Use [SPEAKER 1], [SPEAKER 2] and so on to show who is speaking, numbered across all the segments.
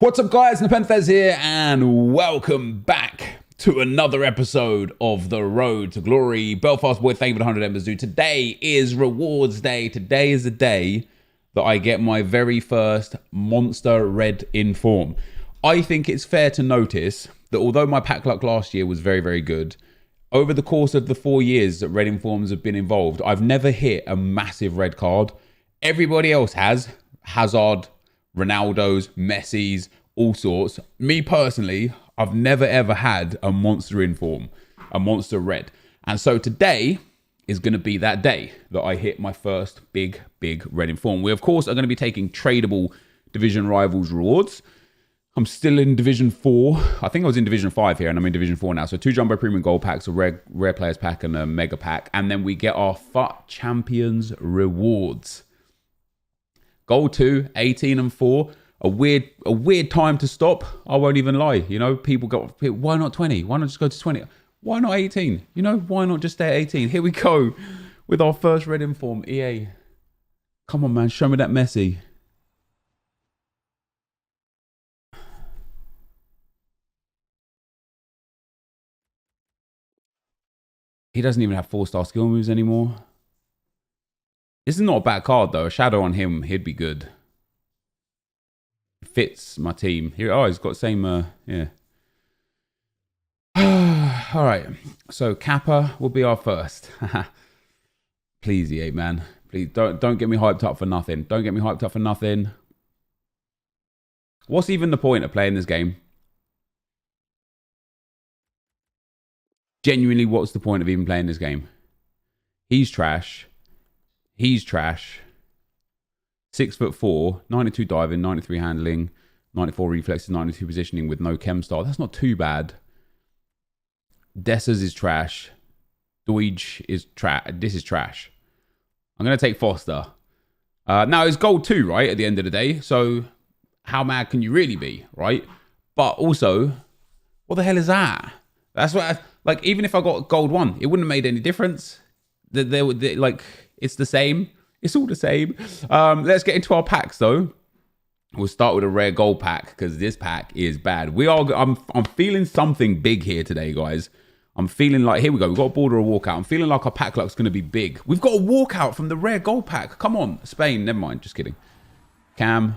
[SPEAKER 1] What's up, guys? NepentheZ here, and welcome back to another episode of The Road to Glory. Belfast boy, thank you for the 100 embers, dude. Today is rewards day. Today is the day that I get my very first monster red inform. I think it's fair to notice that although my pack luck last year was very, very good, over the course of the 4 years that red informs have been involved, I've never hit a massive red card. Everybody else has. Hazard, Ronaldo's, Messi's, all sorts. Me personally, I've never ever had a monster inform, a monster red. And so today is going to be that day that I hit my first big red inform. We, of course, are going to be taking tradable division rivals rewards. I'm still in Division 4. I think I was in Division 5 here, and I'm in Division 4 now. So 2 Jumbo Premium Gold packs, a rare players pack, and a mega pack. And then we get our FUT Champions rewards. Gold 2, 18 and 4. A weird time to stop. I won't even lie. You know, people go, why not 20? Why not just go to 20? Why not 18? You know, why not just stay at 18? Here we go with our first red inform. EA. Come on, man. Show me that Messi. He doesn't even have 4-star skill moves anymore. This is not a bad card, though. A shadow on him, he'd be good. Fits my team. Here, oh, he's got the same, yeah. All right. So, Kappa will be our first. Please, EA, man. Please, don't get me hyped up for nothing. Don't get me hyped up for nothing. What's even the point of playing this game? Genuinely, what's the point of even playing this game? He's trash. He's trash. 6'4", 92 diving, 93 handling, 94 reflexes, 92 positioning with no chem style. That's not too bad. Dessers is trash. Deutsch is trash. This is trash. I'm going to take Foster. Now, it's gold 2, right, at the end of the day. So, how mad can you really be, right? But also, what the hell is that? That's what, like, even if I got gold 1, it wouldn't have made any difference. Like, it's the same. It's all the same. Let's get into our packs, though. We'll start with a rare gold pack because this pack is bad. I'm feeling something big here today, guys. I'm feeling like, here we go. We've got a border of walkout. I'm feeling like our pack luck's going to be big. We've got a walkout from the rare gold pack. Come on, Spain. Never mind. Just kidding. Cam.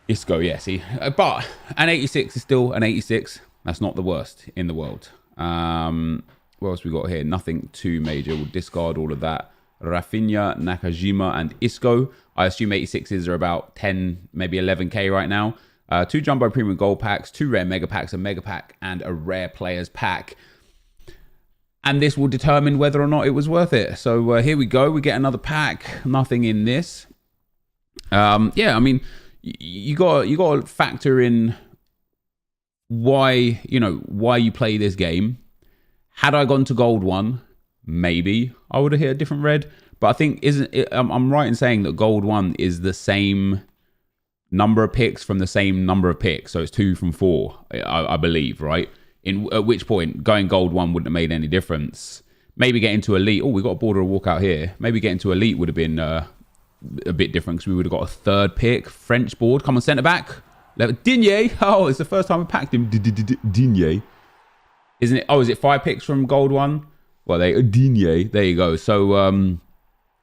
[SPEAKER 1] Isco, yeah, see. But an 86 is still an 86. That's not the worst in the world. What else we got here? Nothing too major. We'll discard all of that. Rafinha, Nakajima, and Isco. I assume 86s are about 10, maybe 11k right now. 2 Jumbo Premium Gold packs, 2 rare Mega packs, a Mega pack, and a rare Players pack. And this will determine whether or not it was worth it. So here we go. We get another pack. Nothing in this. Yeah, I mean, you got to factor in why you play this game. Had I gone to gold 1, maybe I would have hit a different red. But I think I'm right in saying that gold 1 is the same number of picks from the same number of picks. So it's 2 from 4, I believe, right? At which point going gold 1 wouldn't have made any difference. Maybe getting to elite. Oh, we got a border of walkout here. Maybe getting to elite would have been a bit different because we would have got a 3rd pick. French board. Come on, centre back. Digne. Oh, it's the first time I packed him. Digne. Isn't it? Oh, is it 5 picks from gold 1? Well, Digne. There you go. So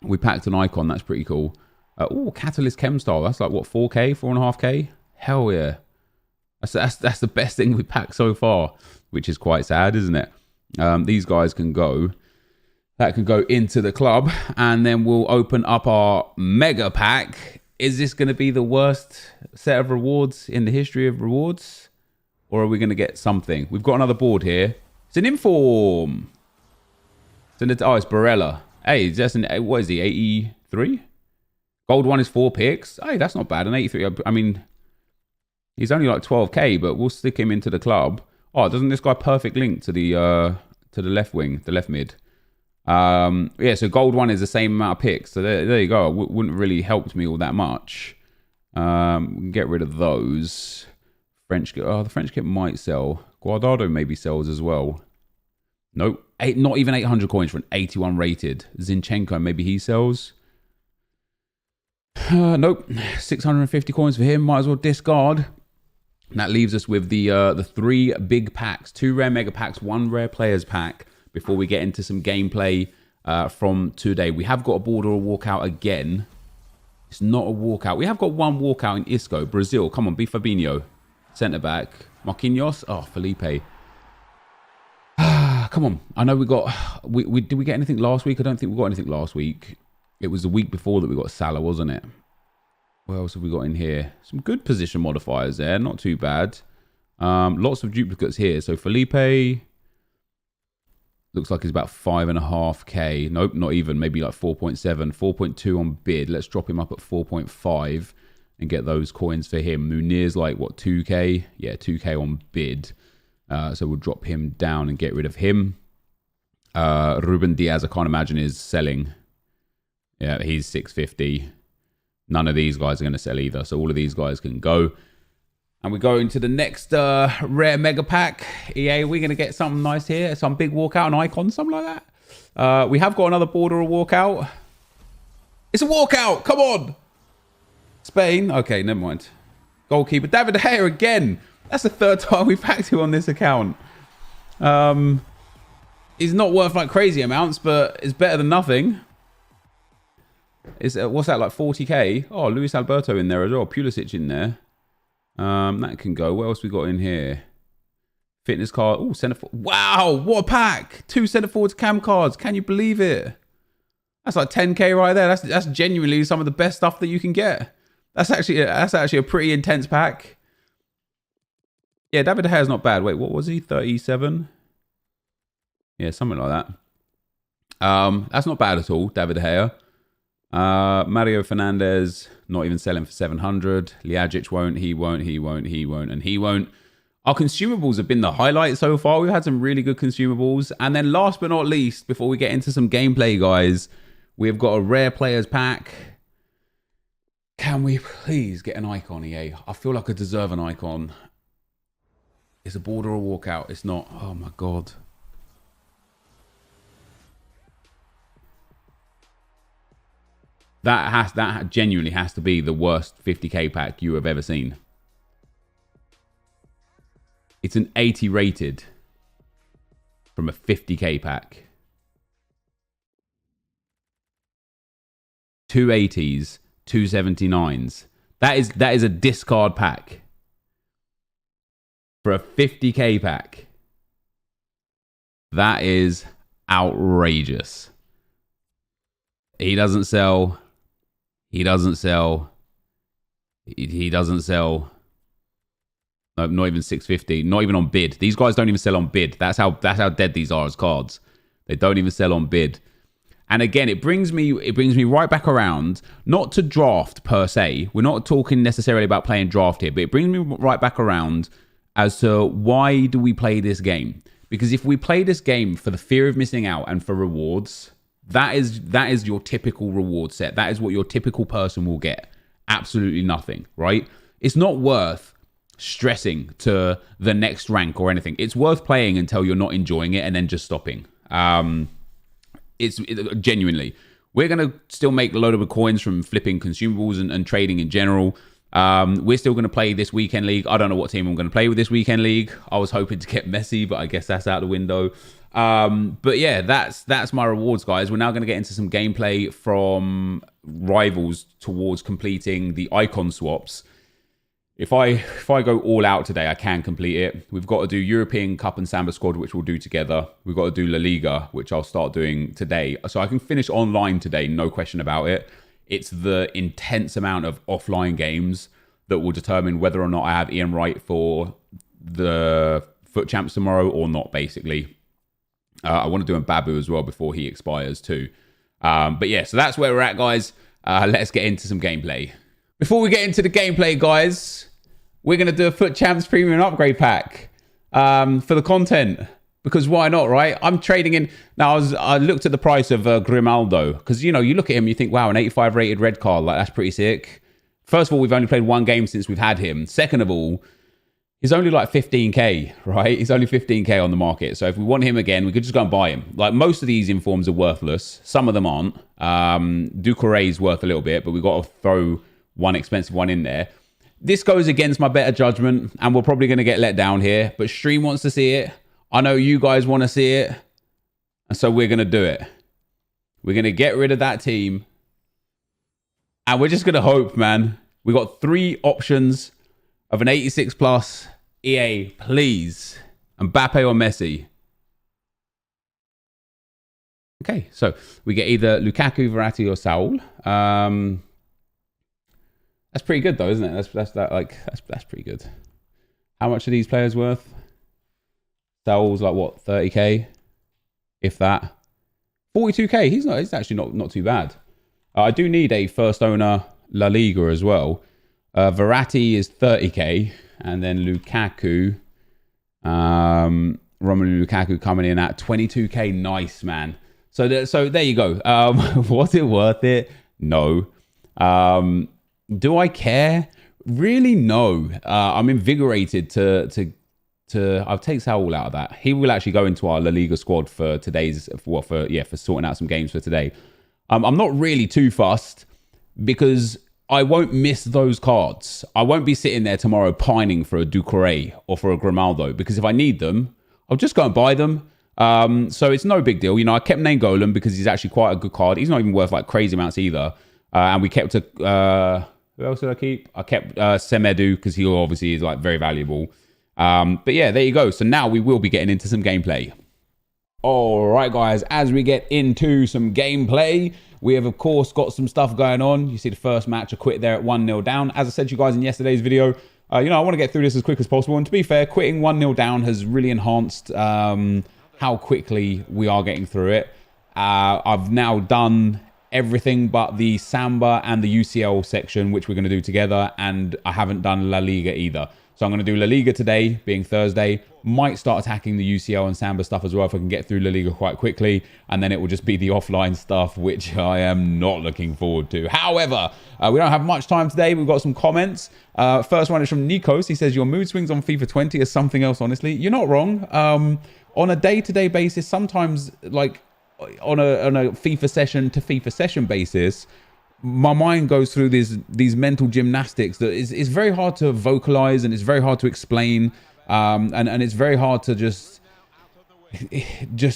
[SPEAKER 1] we packed an icon. That's pretty cool. Oh, Catalyst Chem Style. That's like, what, 4k, 4.5k? Hell yeah. That's the best thing we packed so far, which is quite sad, isn't it? These guys can go. That can go into the club. And then we'll open up our Mega pack. Is this going to be the worst set of rewards in the history of rewards? Or are we going to get something? We've got another board here. It's an inform. It's Barella. Hey, what is he, 83? Gold 1 is 4 picks. Hey, that's not bad. An 83. I mean, he's only like 12k, but we'll stick him into the club. Oh, doesn't this guy perfect link to the left wing, the left mid? Yeah, so gold 1 is the same amount of picks. So there you go. Wouldn't really helped me all that much. We can get rid of those. French kit. Oh, the French kit might sell. Guardado maybe sells as well. Nope. Not even 800 coins for an 81 rated. Zinchenko, maybe he sells. Nope. 650 coins for him. Might as well discard. And that leaves us with the 3 big packs, 2 rare mega packs, 1 rare players pack before we get into some gameplay from today. We have got a border or walkout again. It's not a walkout. We have got 1 walkout in Isco, Brazil. Come on, be Fabinho. Centre back. Marquinhos. Oh, Felipe. Come on. I know we got... did we get anything last week? I don't think we got anything last week. It was the week before that we got Salah, wasn't it? What else have we got in here? Some good position modifiers there. Not too bad. Lots of duplicates here. So Felipe... looks like he's about 5.5k. Nope, not even. Maybe like 4.7, 4.2 on bid. Let's drop him up at 4.5 and get those coins for him. Munir's like, what, 2k? Yeah, 2k on bid. So we'll drop him down and get rid of him. Ruben Diaz, I can't imagine is selling. Yeah, he's 650. None of these guys are going to sell either. So all of these guys can go. And we go into the next rare mega pack. EA, we're going to get something nice here. Some big walkout, an icon, something like that. We have got another border or walkout. It's a walkout. Come on. Spain. Okay, never mind. Goalkeeper. David De Gea again. That's the 3rd time we've packed him on this account. He's not worth like crazy amounts, but it's better than nothing. What's that, like 40k? Oh, Luis Alberto in there as well. Pulisic in there. That can go. What else we got in here? Fitness card. Oh, centre forward. Wow, what a pack! 2 centre forwards cam cards. Can you believe it? That's like 10k right there. That's genuinely some of the best stuff that you can get. That's actually a pretty intense pack. Yeah, David De Gea is not bad. Wait, what was he? 37? Yeah, something like that. That's not bad at all, David De Gea. Mario Fernandez, not even selling for 700. Ljajic won't, he won't, and he won't. Our consumables have been the highlight so far. We've had some really good consumables. And then last but not least, before we get into some gameplay, guys, we've got a rare players pack. Can we please get an icon, EA? I feel like I deserve an icon. It's a border or walkout. It's not. Oh my God. That genuinely has to be the worst 50k pack you have ever seen. It's an 80 rated from a 50k pack. 2 80s, 2 79s. That is a discard pack. For a 50k pack. That is outrageous. He doesn't sell. He doesn't sell. He doesn't sell. No, not even 650. Not even on bid. These guys don't even sell on bid. That's how dead these are as cards. They don't even sell on bid. And again, it brings me right back around, not to draft per se. We're not talking necessarily about playing draft here, but it brings me right back around as to why do we play this game? Because if we play this game for the fear of missing out and for rewards, that is your typical reward set. That is what your typical person will get. Absolutely nothing, right? It's not worth stressing to the next rank or anything. It's worth playing until you're not enjoying it and then just stopping. It's genuinely, we're going to still make a load of coins from flipping consumables and trading in general. We're still going to play this weekend league. I don't know what team I'm going to play with this weekend league. I was hoping to get Messi, but I guess that's out the window. But yeah, that's my rewards, guys. We're now going to get into some gameplay from rivals towards completing the icon swaps. If I go all out today, I can complete it. We've got to do European Cup and Samba Squad, which we'll do together. We've got to do La Liga, which I'll start doing today. So I can finish online today, no question about it. It's the intense amount of offline games that will determine whether or not I have Ian Wright for the FUT Champs tomorrow or not, basically. I want to do Mbabu as well before he expires too. But yeah, so that's where we're at, guys. Let's get into some gameplay. Before we get into the gameplay, guys, we're going to do a FUT Champs Premium Upgrade Pack for the content. Because why not, right? I'm trading in... Now, I looked at the price of Grimaldo. Because, you know, you look at him, you think, wow, an 85 rated red card. Like, that's pretty sick. First of all, we've only played one game since we've had him. Second of all, he's only like 15k, right? He's only 15k on the market. So if we want him again, we could just go and buy him. Like, most of these informs are worthless. Some of them aren't. Ducouré is worth a little bit, but we've got to throw one expensive one in there. This goes against my better judgment, and we're probably going to get let down here. But stream wants to see it. I know you guys want to see it. And so we're going to do it. We're going to get rid of that team. And we're just going to hope, man. We got 3 options of an 86 plus. EA, please. Mbappe or Messi. Okay, so we get either Lukaku, Verratti, or Saul. That's pretty good, though, isn't it? That's pretty good. How much are these players worth? Saul's like what, 30k, if that. 42k. He's actually not too bad. I do need a first owner La Liga as well. Verratti is 30k, and then Lukaku, Romelu Lukaku coming in at 22k. Nice, man. So there you go. Was it worth it? No. Do I care? Really, no. I'm invigorated to I'll take Saul out of that. He will actually go into our La Liga squad for today's for sorting out some games for today. I'm not really too fussed because I won't miss those cards. I won't be sitting there tomorrow pining for a Doucouré or for a Grimaldo, because if I need them, I'll just go and buy them. So it's no big deal. You know, I kept Nainggolan because he's actually quite a good card. He's not even worth like crazy amounts either. And we kept who else did I keep? I kept Semedo because he obviously is like very valuable. But yeah, there you go. So now we will be getting into some gameplay. All right, guys, as we get into some gameplay, we have, of course, got some stuff going on. You see the first match, I quit there at 1-0 down. As I said to you guys in yesterday's video, I want to get through this as quick as possible. And to be fair, quitting 1-0 down has really enhanced how quickly we are getting through it. I've now done everything but the Samba and the UCL section, which we're going to do together. And I haven't done La Liga either. So I'm going to do La Liga today, being Thursday. Might start attacking the UCL and Samba stuff as well if I can get through La Liga quite quickly. And then it will just be the offline stuff, which I am not looking forward to. However, we don't have much time today. We've got some comments. First one is from Nikos. He says, your mood swings on FIFA 20 is something else, honestly. You're not wrong. On a day-to-day basis, sometimes like on a FIFA session to FIFA session basis, my mind goes through these mental gymnastics that is very hard to vocalize, and it's very hard to explain, and it's very hard to just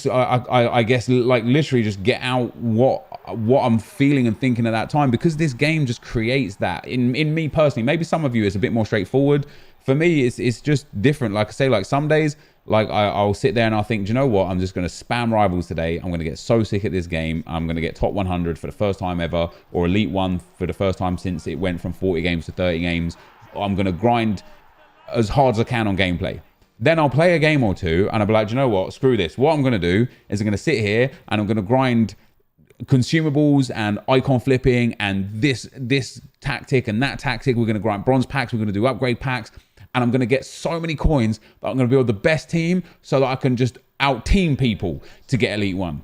[SPEAKER 1] I guess like literally just get out what I'm feeling and thinking at that time, because this game just creates that in me personally. Maybe some of you it's a bit more straightforward. For me, it's just different. Like I say, like some days, like I'll sit there and I'll think, do you know what? I'm just going to spam rivals today. I'm going to get so sick at this game. I'm going to get top 100 for the first time ever, or Elite 1 for the first time since it went from 40 games to 30 games. I'm going to grind as hard as I can on gameplay. Then I'll play a game or two and I'll be like, do you know what? Screw this. What I'm going to do is I'm going to sit here and I'm going to grind consumables and icon flipping and this tactic and that tactic. We're going to grind bronze packs. We're going to do upgrade packs. And I'm going to get so many coins that I'm going to build the best team so that I can just out-team people to get Elite 1.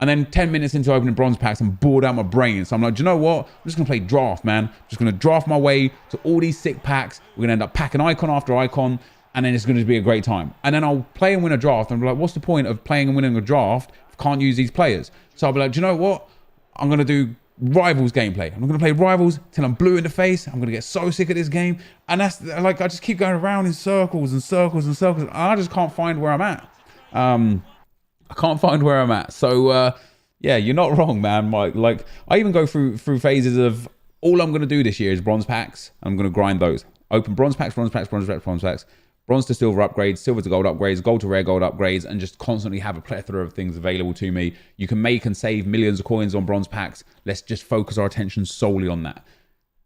[SPEAKER 1] And then 10 minutes into opening bronze packs, I'm bored out my brain. So I'm like, do you know what? I'm just going to play draft, man. I'm just going to draft my way to all these sick packs. We're going to end up packing icon after icon. And then it's going to be a great time. And then I'll play and win a draft. And I'm like, what's the point of playing and winning a draft if I can't use these players? So I'll be like, do you know what? I'm going to do Rivals gameplay. I'm going to play Rivals till I'm blue in the face. I'm going to get so sick of this game. And that's like, I just keep going around in circles and circles and circles. And I just can't find where I'm at. I can't find where I'm at. So, yeah, you're not wrong, man. Like I even go through phases of all I'm going to do this year is bronze packs. I'm going to grind those. Open bronze packs, bronze packs, bronze packs, bronze packs. Bronze to silver upgrades, silver to gold upgrades, gold to rare gold upgrades, and just constantly have a plethora of things available to me. You can make and save millions of coins on bronze packs. Let's just focus our attention solely on that.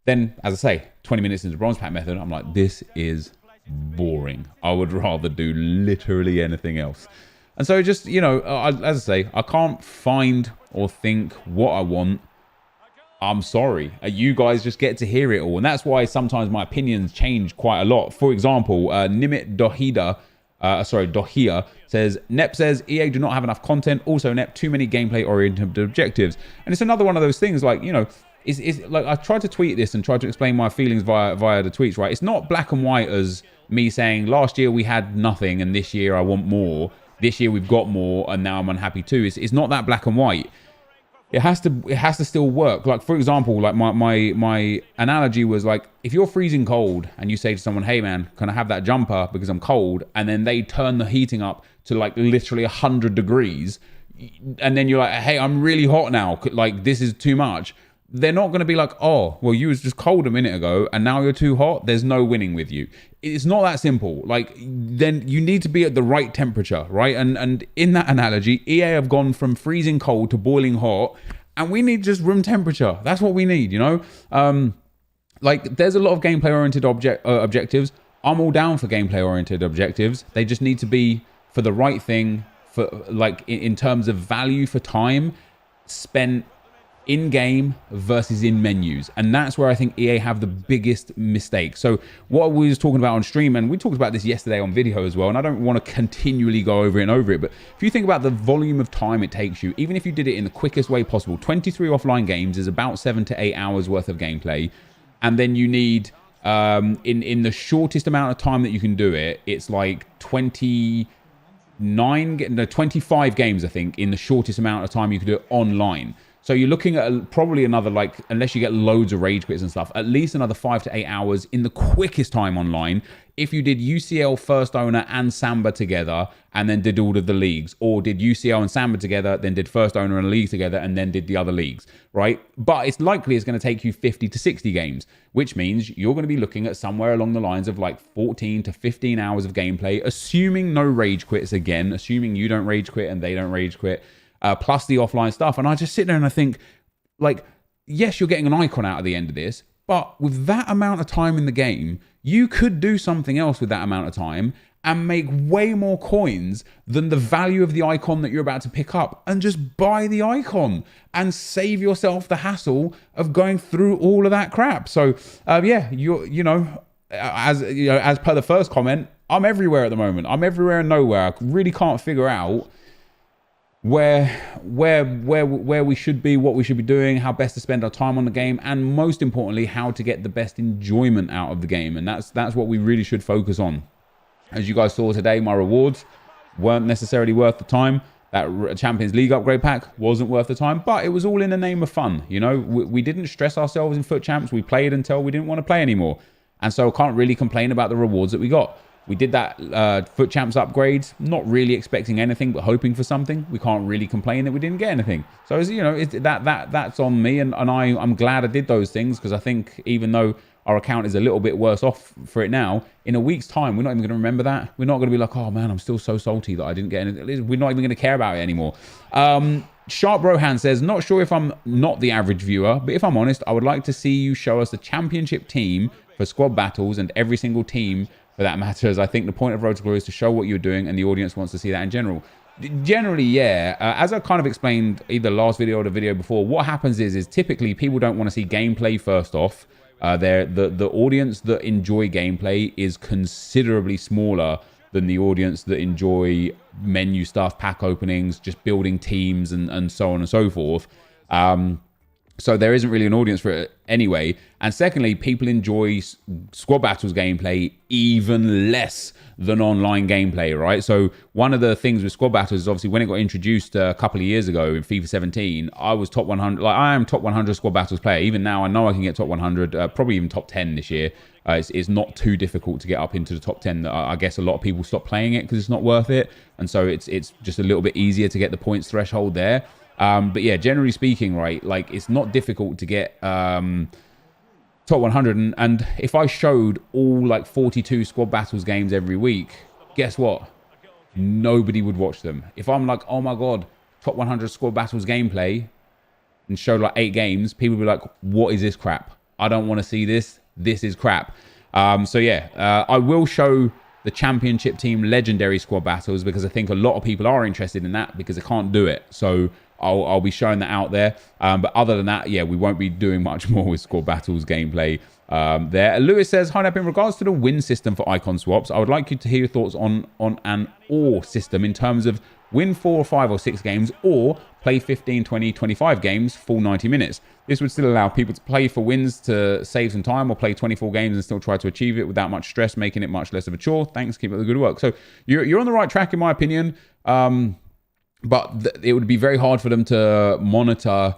[SPEAKER 1] Then, as I say, 20 minutes into the bronze pack method, I'm like, this is boring. I would rather do literally anything else. And so just, you know, as I say, I can't find or think what I want. I'm sorry. You guys just get to hear it all. And that's why sometimes my opinions change quite a lot. For example, Dohia says, Nep says, EA do not have enough content. Also, Nep, too many gameplay-oriented objectives. And it's another one of those things like, you know, it's like I tried to tweet this and tried to explain my feelings via the tweets, right? It's not black and white as me saying, last year we had nothing and this year I want more. This year we've got more and now I'm unhappy too. It's not that black and white. it has to still work. Like, for example, like my analogy was like, if you're freezing cold and you say to someone, hey man, can I have that jumper because I'm cold, and then they turn the heating up to like literally 100 degrees, and then you're like, hey, I'm really hot now, like this is too much, they're not going to be like, oh, well, you was just cold a minute ago and now you're too hot. There's no winning with you. It's not that simple. Like, then you need to be at the right temperature, right? And in that analogy, EA have gone from freezing cold to boiling hot, and we need just room temperature. That's what we need, you know? Like, there's a lot of gameplay-oriented objectives. I'm all down for gameplay-oriented objectives. They just need to be for the right thing, for like in terms of value for time spent in-game versus in menus. And that's where I think EA have the biggest mistake. So what we was talking about on stream, and we talked about this yesterday on video as well, and I don't want to continually go over it and over it, but if you think about the volume of time it takes you, even if you did it in the quickest way possible, 23 offline games is about 7 to 8 hours worth of gameplay. And then you need, in the shortest amount of time that you can do it, it's like 25 games, I think, in the shortest amount of time you can do it online. So you're looking at probably another, like, unless you get loads of rage quits and stuff, at least another 5 to 8 hours in the quickest time online if you did UCL, First Owner, and Samba together, and then did all of the leagues, or did UCL and Samba together, then did First Owner and League together, and then did the other leagues, right? But it's likely it's going to take you 50 to 60 games, which means you're going to be looking at somewhere along the lines of like 14 to 15 hours of gameplay, assuming no rage quits again, assuming you don't rage quit and they don't rage quit, plus the offline stuff. And I just sit there and I think, like, yes, you're getting an icon out at the end of this, but with that amount of time in the game, you could do something else with that amount of time and make way more coins than the value of the icon that you're about to pick up, and just buy the icon and save yourself the hassle of going through all of that crap. So yeah, as per the first comment, I'm everywhere at the moment. I'm everywhere and nowhere. I really can't figure out where we should be, what we should be doing, how best to spend our time on the game, and most importantly, how to get the best enjoyment out of the game. And that's what we really should focus on. As you guys saw today, my rewards weren't necessarily worth the time. That Champions League upgrade pack wasn't worth the time, but it was all in the name of fun. You know, we didn't stress ourselves in FUT Champs. We played until we didn't want to play anymore. And so I can't really complain about the rewards that we got. We did that FUT Champs upgrades, not really expecting anything, but hoping for something. We can't really complain that we didn't get anything. So, you know, that's on me. And I'm glad I did those things, because I think even though our account is a little bit worse off for it now, in a week's time, we're not even going to remember that. We're not going to be like, oh man, I'm still so salty that I didn't get anything. We're not even going to care about it anymore. Sharp Rohan says, not sure if I'm not the average viewer, but if I'm honest, I would like to see you show us the championship team for squad battles and every single team for that matter, as I think the point of Road to Glory is to show what you're doing, and the audience wants to see that in general. Generally, yeah. As I kind of explained either last video or the video before, what happens is typically people don't want to see gameplay first off. The audience that enjoy gameplay is considerably smaller than the audience that enjoy menu stuff, pack openings, just building teams, and so on and so forth. So there isn't really an audience for it anyway. And secondly, people enjoy squad battles gameplay even less than online gameplay, right? So one of the things with squad battles is obviously when it got introduced a couple of years ago in FIFA 17, I was top 100. Like, I am top 100 squad battles player. Even now, I know I can get top 100, probably even top 10 this year. It's not too difficult to get up into the top 10. I guess a lot of people stop playing it because it's not worth it. And so it's just a little bit easier to get the points threshold there. But yeah, generally speaking, right, like, it's not difficult to get top 100. And if I showed all like 42 squad battles games every week, guess what? Nobody would watch them. If I'm like, oh my God, top 100 squad battles gameplay, and show like 8 games, people would be like, what is this crap? I don't want to see this. This is crap. So yeah, I will show the championship team legendary squad battles, because I think a lot of people are interested in that because they can't do it. So I'll be showing that out there. But other than that, yeah, we won't be doing much more with squad battles gameplay there. Lewis says, hi Nep, in regards to the win system for icon swaps, I would like you to hear your thoughts on an or system in terms of win 4 or 5 or 6 games, or play 15, 20, 25 games, full 90 minutes. This would still allow people to play for wins to save some time, or play 24 games and still try to achieve it without much stress, making it much less of a chore. Thanks, keep up the good work. So you're on the right track, in my opinion. but it would be very hard for them to monitor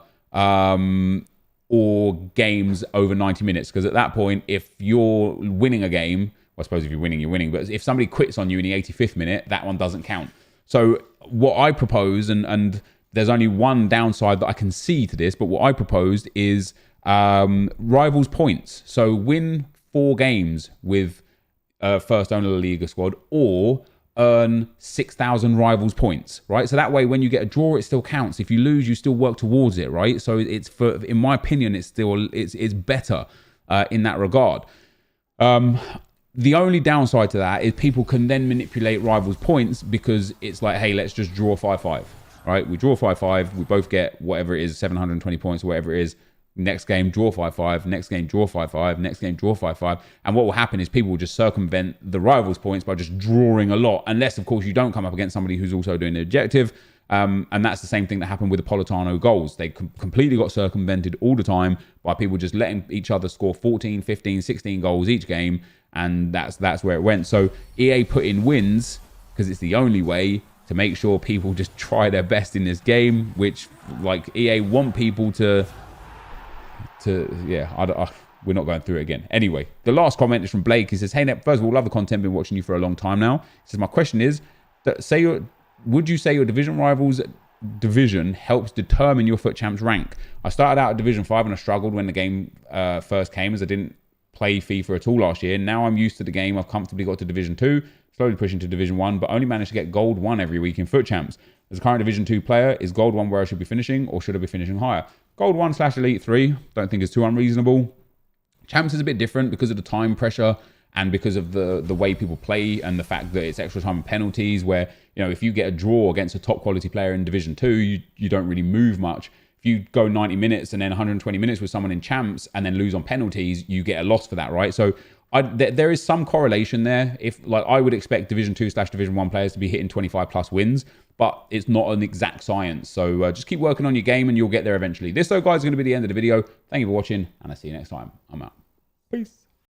[SPEAKER 1] or games over 90 minutes, because at that point, if you're winning a game, well, I suppose if you're winning, but if somebody quits on you in the 85th minute, that one doesn't count. So what I propose, and there's only one downside that I can see to this, but what I proposed is rivals points. So win 4 games with first owner La Liga squad, or earn 6,000 rivals points, right? So that way, when you get a draw, it still counts. If you lose, you still work towards it, right? So it's, for, in my opinion, it's better in that regard. The only downside to that is people can then manipulate rivals points, because it's like, hey, let's just draw 5-5, right? We draw 5-5, we both get whatever it is, 720 points or whatever it is. Next game, draw 5-5. Next game, draw 5-5. Next game, draw 5-5. And what will happen is people will just circumvent the rivals' points by just drawing a lot, unless, of course, you don't come up against somebody who's also doing the objective. And that's the same thing that happened with the Politano goals. They completely got circumvented all the time by people just letting each other score 14, 15, 16 goals each game. And that's where it went. So EA put in wins because it's the only way to make sure people just try their best in this game, which, like, EA want people to we're not going through it again. Anyway, the last comment is from Blake. He says, hey, Nep, first of all, love the content, been watching you for a long time now. He says, my question is, would you say your division rivals division helps determine your FUT Champs rank? I started out at Division 5 and I struggled when the game first came, as I didn't play FIFA at all last year. Now I'm used to the game. I've comfortably got to Division 2, slowly pushing to Division 1, but only managed to get Gold 1 every week in FUT Champs. As a current Division 2 player, is Gold 1 where I should be finishing, or should I be finishing higher? Gold 1/Elite 3, don't think is too unreasonable. Champs is a bit different because of the time pressure and because of the way people play and the fact that it's extra time and penalties, where, you know, if you get a draw against a top quality player in Division 2, you don't really move much. If you go 90 minutes and then 120 minutes with someone in Champs and then lose on penalties, you get a loss for that, right? So there is some correlation there. If, like, I would expect Division 2/Division 1 players to be hitting 25 plus wins, but it's not an exact science. So just keep working on your game and you'll get there eventually. This, though, guys, is going to be the end of the video. Thank you for watching, and I'll see you next time. I'm out. Peace.